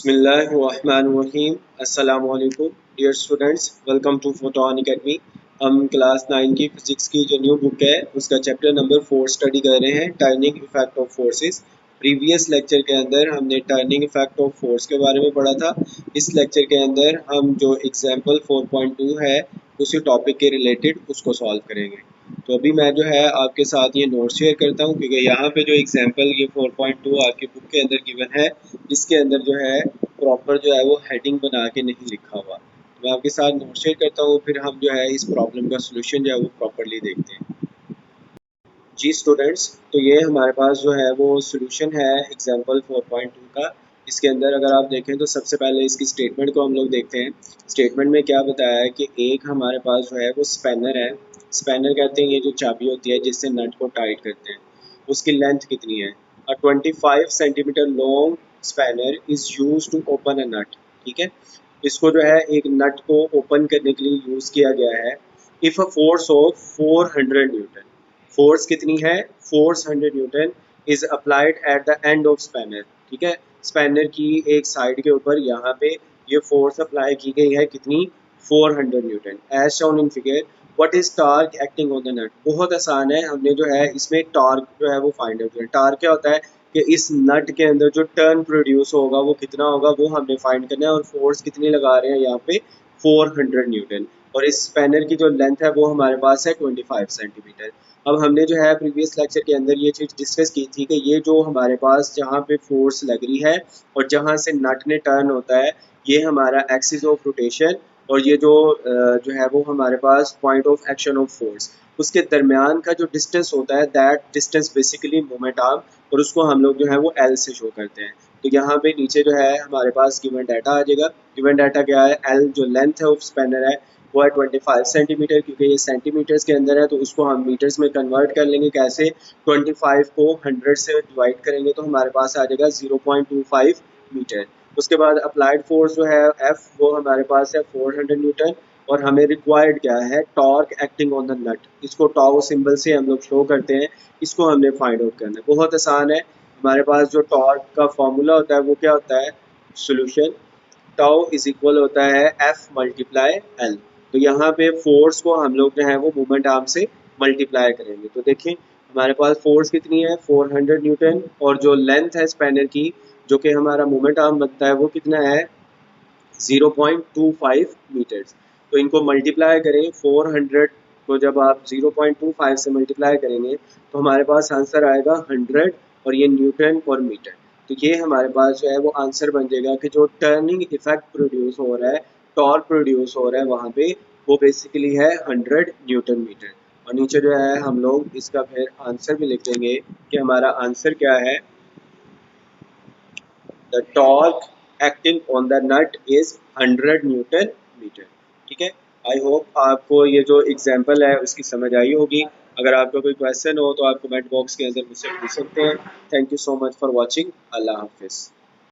बिस्मिल्लाहिर्रहमानिर्रहीम। अस्सलामु अलैकुम dear students, welcome to Photon academy. हम क्लास 9 की फिजिक्स की जो न्यू बुक है उसका चैप्टर नंबर 4 स्टडी कर रहे हैं, turning effect of forces. Previous lecture के अंदर हमने टर्निंग इफेक्ट ऑफ फोर्स के बारे में पढ़ा था। इस लेक्चर के अंदर हम जो एग्जाम्पल 4.2 है उसी टॉपिक के रिलेटेड उसको सॉल्व करेंगे। तो अभी मैं जो है आपके साथ ये नोट शेयर करता हूँ, क्योंकि यहाँ पे जो एग्जाम्पल ये 4.2 आपकी बुक के अंदर गिवन है, इसके अंदर जो है प्रॉपर जो है वो हेडिंग बना के नहीं लिखा हुआ। तो मैं आपके साथ नोट शेयर करता हूँ, फिर हम जो है इस प्रॉब्लम का सोल्यूशन जो है वो प्रॉपरली देखते हैं। जी स्टूडेंट्स, तो ये हमारे पास जो है वो सोल्यूशन है एग्जाम्पल 4.2 का। इसके अंदर अगर आप देखें तो सबसे पहले इसकी स्टेटमेंट को हम लोग देखते हैं। स्टेटमेंट में क्या बताया है कि एक हमारे पास जो है वो स्पैनर है। स्पैनर कहते हैं ये जो चाबी होती है जिससे नट को टाइट करते हैं। उसकी लेंथ कितनी है? 25 centimetre long spanner is use to open a nut. ठीक है, इसको जो है एक नट को ओपन करने के लिए यूज किया गया है। If a force of 400 Newton, force कितनी है? Force 100 Newton is applied at the end of spanner. ठीक है, स्पैनर की एक साइड के ऊपर यहाँ पे ये फोर्स अप्लाई की गई है, कितनी? 400 newton as shown in figure. What is torque acting on the nut? बहुत आसान है, हमने जो है इसमें टॉर्क जो है वो फाइंड आउट किया। टॉर्क क्या होता है कि इस नट के अंदर जो टर्न प्रोड्यूस होगा वो कितना होगा वो हमने फाइंड करना है, और फोर्स कितनी लगा रहे हैं यहाँ पे? 400 न्यूटन। और इस स्पैनर की जो लेंथ है वो हमारे पास है 25 सेंटीमीटर। अब हमने जो है प्रीवियस लेक्चर के अंदर ये चीज़ डिस्कस की थी कि ये जो हमारे पास जहाँ पे फोर्स लग रही है और जहाँ से नट ने टर्न होता है, ये हमारा एक्सिस ऑफ रोटेशन, और ये जो है वो हमारे पास point of action of force, उसके दरमियान का जो डिस्टेंस होता है that distance basically moment arm, और उसको हम लोग जो है वो एल से शो करते हैं। तो यहाँ पे नीचे जो है हमारे पास गिवन डाटा आ जाएगा। गिवन डाटा क्या है? एल जो लेंथ है ऑफ स्पैनर है वो है 25 सेंटीमीटर, क्योंकि ये सेंटीमीटर्स के अंदर है तो उसको हम मीटर्स में कन्वर्ट कर लेंगे। कैसे? 25 को 100 से डिवाइड करेंगे तो हमारे पास आ जाएगा 0.25 मीटर। उसके बाद अप्लाइड फोर्स जो है एफ, वो हमारे पास है 400 न्यूटन। और हमें रिक्वायर्ड क्या है? टॉर्क एक्टिंग ऑन द नट। इसको टॉ सिंबल से हम लोग शो करते हैं, इसको हमने फाइंड आउट करना है। बहुत आसान है। हमारे पास जो टॉर्क का फॉर्मूला होता है वो क्या होता है? सोल्यूशन टाउ इज इक्वल होता है एफ मल्टीप्लाई एल। तो यहाँ पे फोर्स को हम लोग जो है वो मोमेंट आर्म से मल्टीप्लाई करेंगे। तो देखिए हमारे पास फोर्स कितनी है? 400 न्यूटन, और जो लेंथ है स्पैनर की जो कि हमारा मोमेंट आर्म बनता है वो कितना है? 0.25 मीटर्स। तो इनको मल्टीप्लाई करें, 400 को जब आप 0.25 से मल्टीप्लाई करेंगे तो हमारे पास आंसर आएगा 100, और ये न्यूटन और मीटर। तो ये हमारे पास जो है वो आंसर बन जाएगा कि जो टर्निंग इफेक्ट प्रोड्यूस हो रहा है, टॉर्क प्रोड्यूस हो रहा है वहाँ पे, वो बेसिकली है 100 न्यूटन मीटर। और नीचे जो है हम लोग इसका फिर आंसर भी लिख देंगे कि हमारा आंसर क्या है? the torque acting on the nut is 100 newton metre. ठीक है, आई होप आपको ये जो एग्जांपल है उसकी समझ आई होगी। अगर आपका कोई क्वेश्चन हो तो आप कमेंट बॉक्स के अंदर मुझसे पूछ सकते हैं। Thank you so much for watching. अल्लाह हाफिज़।